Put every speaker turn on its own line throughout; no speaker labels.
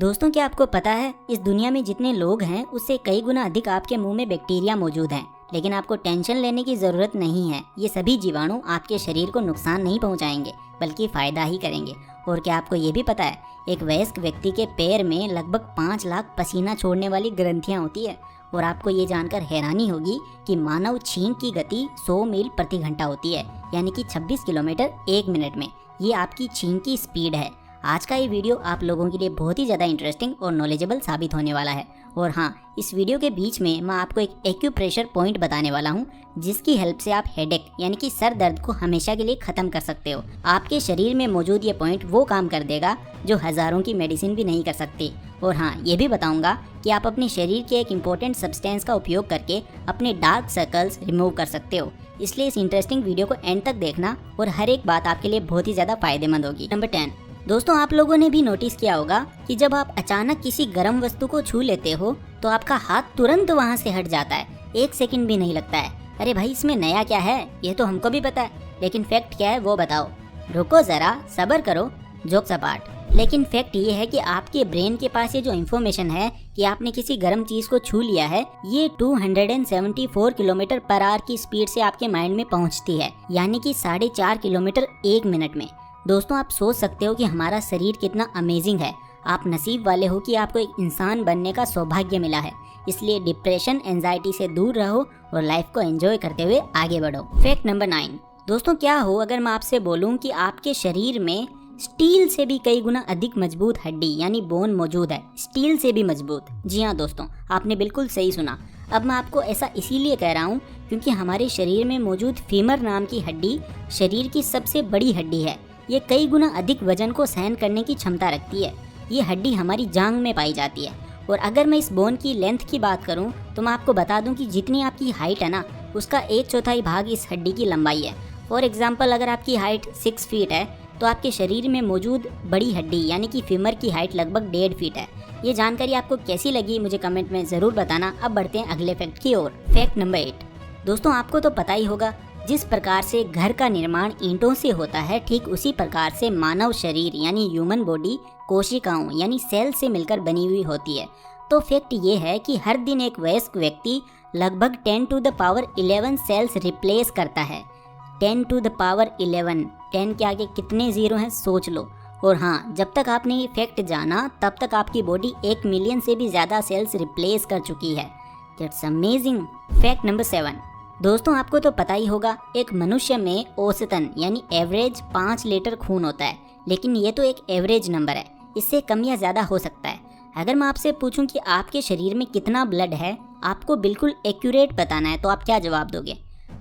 दोस्तों, क्या आपको पता है इस दुनिया में जितने लोग हैं उससे कई गुना अधिक आपके मुंह में बैक्टीरिया मौजूद हैं। लेकिन आपको टेंशन लेने की जरूरत नहीं है। ये सभी जीवाणु आपके शरीर को नुकसान नहीं पहुंचाएंगे बल्कि फायदा ही करेंगे। और क्या आपको ये भी पता है एक वयस्क व्यक्ति के पैर में लगभग 5 लाख पसीना छोड़ने वाली ग्रंथियां होती है। और आपको ये जानकर हैरानी होगी कि मानव छींक की गति 100 मील प्रति घंटा होती है, यानी कि 26 किलोमीटर 1 मिनट में। ये आपकी छींक की स्पीड है। आज का ये वीडियो आप लोगों के लिए बहुत ही ज़्यादा इंटरेस्टिंग और नॉलेजेबल साबित होने वाला है। और हाँ, इस वीडियो के बीच में मैं आपको एक एक्यूप्रेशर पॉइंट बताने वाला हूँ, जिसकी हेल्प से आप हेडेक यानी कि सर दर्द को हमेशा के लिए खत्म कर सकते हो। आपके शरीर में मौजूद ये पॉइंट वो काम कर देगा जो हज़ारों की मेडिसिन भी नहीं कर सकती। और हाँ, ये भी बताऊंगा कि आप अपने शरीर के एक इम्पोर्टेंट सब्सटेंस का उपयोग करके अपने डार्क सर्कल्स रिमूव कर सकते हो। इसलिए इस इंटरेस्टिंग वीडियो को एंड तक देखना और हर एक बात आपके लिए बहुत ही ज़्यादा फायदेमंद होगी। नंबर 10, दोस्तों, आप लोगों ने भी नोटिस किया होगा कि जब आप अचानक किसी गर्म वस्तु को छू लेते हो तो आपका हाथ तुरंत वहां से हट जाता है। 1 सेकंड भी नहीं लगता है। अरे भाई, इसमें नया क्या है, ये तो हमको भी पता है, लेकिन फैक्ट क्या है वो बताओ। रुको जरा, सब्र करो, जोक्स अपार्ट। लेकिन फैक्ट ये है कि आपके ब्रेन के पास ये जो इन्फॉर्मेशन है कि आपने किसी गर्म चीज को छू लिया है, ये 274 किलोमीटर पर आवर की स्पीड से आपके माइंड में पहुंचती है, यानी कि 4.5 किलोमीटर 1 मिनट में। दोस्तों, आप सोच सकते हो कि हमारा शरीर कितना अमेजिंग है। आप नसीब वाले हो कि आपको एक इंसान बनने का सौभाग्य मिला है। इसलिए डिप्रेशन, एंजाइटी से दूर रहो और लाइफ को एंजॉय करते हुए आगे बढ़ो। फैक्ट नंबर 9, दोस्तों, क्या हो अगर मैं आपसे बोलूं कि आपके शरीर में स्टील से भी कई गुना अधिक मजबूत हड्डी यानी बोन मौजूद है। स्टील से भी मजबूत। जी हाँ दोस्तों, आपने बिल्कुल सही सुना। अब मैं आपको ऐसा इसीलिए कह रहा हूँ क्योंकि हमारे शरीर में मौजूद फीमर नाम की हड्डी शरीर की सबसे बड़ी हड्डी है। ये कई गुना अधिक वजन को सहन करने की क्षमता रखती है। ये हड्डी हमारी जांघ में पाई जाती है। और अगर मैं इस बोन की लेंथ की बात करूं तो मैं आपको बता दूं कि जितनी आपकी हाइट है ना, उसका 1/4 भाग इस हड्डी की लंबाई है। फॉर एग्जाम्पल, अगर आपकी हाइट 6 फीट है तो आपके शरीर में मौजूद बड़ी हड्डी यानी कि फीमर की हाइट लगभग 1.5 फीट है। ये जानकारी आपको कैसी लगी मुझे कमेंट में ज़रूर बताना। अब बढ़ते हैं अगले फैक्ट की ओर। फैक्ट नंबर 8, दोस्तों, आपको तो पता ही होगा जिस प्रकार से घर का निर्माण ईंटों से होता है, ठीक उसी प्रकार से मानव शरीर यानी ह्यूमन बॉडी कोशिकाओं यानी सेल से मिलकर बनी हुई होती है। तो फैक्ट ये है कि हर दिन एक वयस्क व्यक्ति लगभग 10⁻11 सेल्स रिप्लेस करता है। 10⁻11, 10 के आगे कितने जीरो हैं सोच लो। और हाँ, जब तक आपने ये फैक्ट जाना तब तक आपकी बॉडी 1 मिलियन से भी ज़्यादा सेल्स रिप्लेस कर चुकी है। That's amazing. फैक्ट नंबर 7, दोस्तों, आपको तो पता ही होगा एक मनुष्य में औसतन यानी एवरेज 5 लीटर खून होता है। लेकिन ये तो एक एवरेज नंबर है, इससे कम या ज़्यादा हो सकता है। अगर मैं आपसे पूछूं कि आपके शरीर में कितना ब्लड है, आपको बिल्कुल एक्यूरेट बताना है, तो आप क्या जवाब दोगे?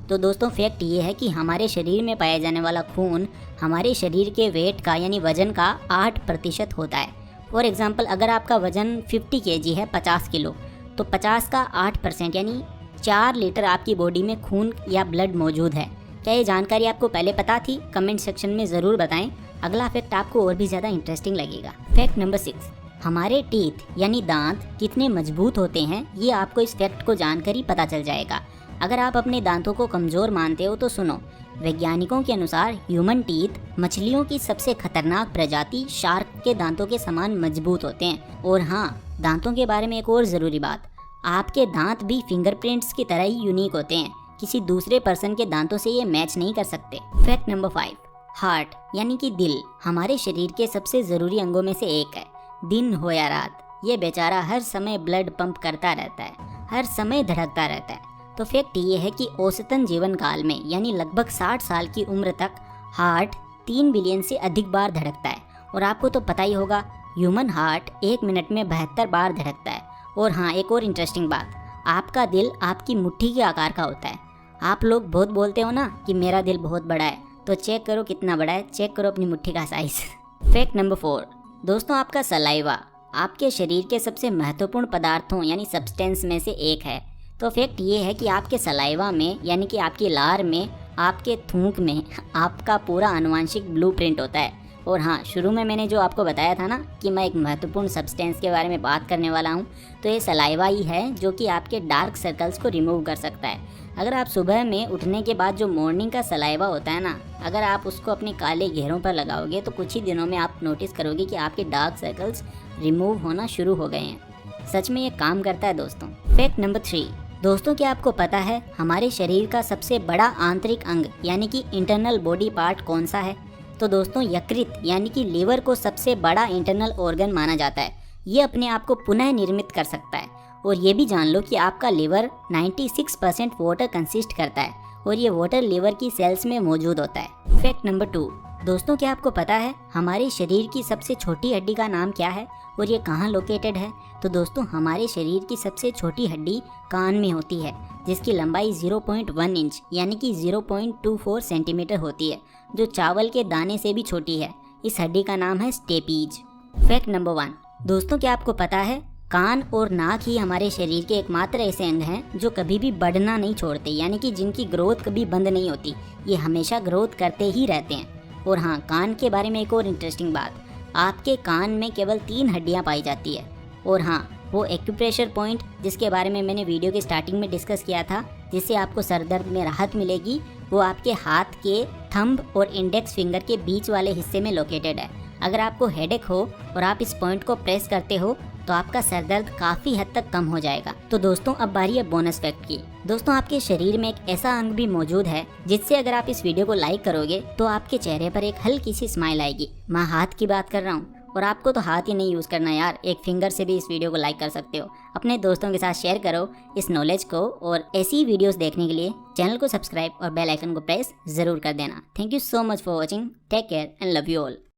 तो दोस्तों, फैक्ट ये है कि हमारे शरीर में पाया जाने वाला खून हमारे शरीर के वेट का यानी वजन का 8% होता है। फॉर एग्जाम्पल, अगर आपका वजन 50 kg है, 50 किलो, तो 50 का 8% यानी 4 लीटर आपकी बॉडी में खून या ब्लड मौजूद है। क्या ये जानकारी आपको पहले पता थी? कमेंट सेक्शन में ज़रूर बताएं। अगला फैक्ट आपको और भी ज़्यादा इंटरेस्टिंग लगेगा। फैक्ट नंबर 6, हमारे टीथ यानी दांत कितने मजबूत होते हैं, ये आपको इस फैक्ट को जानकर ही पता चल जाएगा। अगर आप अपने दांतों को कमज़ोर मानते हो तो सुनो। वैज्ञानिकों के अनुसार ह्यूमन टीथ मछलियों की सबसे खतरनाक प्रजाति शार्क के दांतों के समान मजबूत होते हैं। और हाँ, दांतों के बारे में एक और ज़रूरी बात, आपके दांत भी फिंगरप्रिंट्स की तरह ही यूनिक होते हैं। किसी दूसरे पर्सन के दांतों से ये मैच नहीं कर सकते। फैक्ट नंबर 5, हार्ट यानी कि दिल हमारे शरीर के सबसे ज़रूरी अंगों में से एक है। दिन हो या रात, ये बेचारा हर समय ब्लड पंप करता रहता है, हर समय धड़कता रहता है। तो फैक्ट ये है कि औसतन जीवन काल में यानी लगभग 60 साल की उम्र तक हार्ट 3 बिलियन से अधिक बार धड़कता है। और आपको तो पता ही होगा ह्यूमन हार्ट 1 मिनट में 72 बार धड़कता है। और हाँ, एक और इंटरेस्टिंग बात, आपका दिल आपकी मुट्ठी के आकार का होता है। आप लोग बहुत बोलते हो ना कि मेरा दिल बहुत बड़ा है, तो चेक करो कितना बड़ा है, चेक करो अपनी मुट्ठी का साइज। फैक्ट नंबर 4, दोस्तों, आपका सलाइवा आपके शरीर के सबसे महत्वपूर्ण पदार्थों यानी सब्सटेंस में से एक है। तो फैक्ट ये है कि आपके सलाइवा में यानी कि आपकी लार में, आपके थूक में आपका पूरा आनुवंशिक ब्लूप्रिंट होता है। और हाँ, शुरू में मैंने जो आपको बताया था ना कि मैं एक महत्वपूर्ण सब्सटेंस के बारे में बात करने वाला हूँ, तो ये सलाइवा ही है जो कि आपके डार्क सर्कल्स को रिमूव कर सकता है। अगर आप सुबह में उठने के बाद जो मॉर्निंग का सलाइवा होता है ना, अगर आप उसको अपने काले घेरों पर लगाओगे तो कुछ ही दिनों में आप नोटिस करोगे कि आपके डार्क सर्कल्स रिमूव होना शुरू हो गए हैं। सच में ये काम करता है दोस्तों। फैक्ट नंबर 3, दोस्तों क्या आपको पता है हमारे शरीर का सबसे बड़ा आंतरिक अंग यानी कि इंटरनल बॉडी पार्ट कौन सा है? तो दोस्तों यकृत यानी कि लीवर को सबसे बड़ा इंटरनल ऑर्गन माना जाता है। ये अपने आप को पुनः निर्मित कर सकता है। और ये भी जान लो कि आपका लीवर 96% वाटर कंसिस्ट करता है और ये वाटर लीवर की सेल्स में मौजूद होता है। फैक्ट नंबर 2, दोस्तों क्या आपको पता है हमारे शरीर की सबसे छोटी हड्डी का नाम क्या है और ये कहाँ लोकेटेड है? तो दोस्तों हमारे शरीर की सबसे छोटी हड्डी कान में होती है, जिसकी लंबाई 0.1 इंच यानी कि 0.24 सेंटीमीटर होती है, जो चावल के दाने से भी छोटी है। इस हड्डी का नाम है स्टेपीज। फैक्ट नंबर 1, दोस्तों क्या आपको पता है कान और नाक ही हमारे शरीर के एकमात्र ऐसे अंग हैं जो कभी भी बढ़ना नहीं छोड़ते, यानी कि जिनकी ग्रोथ कभी बंद नहीं होती। ये हमेशा ग्रोथ करते ही रहते हैं। और हाँ, कान के बारे में एक और इंटरेस्टिंग बात, आपके कान में केवल 3 हड्डियाँ पाई जाती है। और हाँ, वो एक्यूप्रेशर पॉइंट जिसके बारे में मैंने वीडियो के स्टार्टिंग में डिस्कस किया था, जिससे आपको सर दर्द में राहत मिलेगी, वो आपके हाथ के थंब और इंडेक्स फिंगर के बीच वाले हिस्से में लोकेटेड है। अगर आपको हेडेक हो और आप इस पॉइंट को प्रेस करते हो तो आपका सर दर्द काफ़ी हद तक कम हो जाएगा। तो दोस्तों अब बारी है बोनस फैक्ट की। दोस्तों आपके शरीर में एक ऐसा अंग भी मौजूद है जिससे अगर आप इस वीडियो को लाइक करोगे तो आपके चेहरे पर एक हल्की सी स्माइल आएगी। मैं हाथ की बात कर रहा हूँ और आपको तो हाथ ही नहीं यूज़ करना यार, एक फिंगर से भी इस वीडियो को लाइक कर सकते हो। अपने दोस्तों के साथ शेयर करो इस नॉलेज को और ऐसी ही वीडियोस देखने के लिए चैनल को सब्सक्राइब और बेल आइकन को प्रेस ज़रूर कर देना। Thank you so much for watching. Take care and love you all.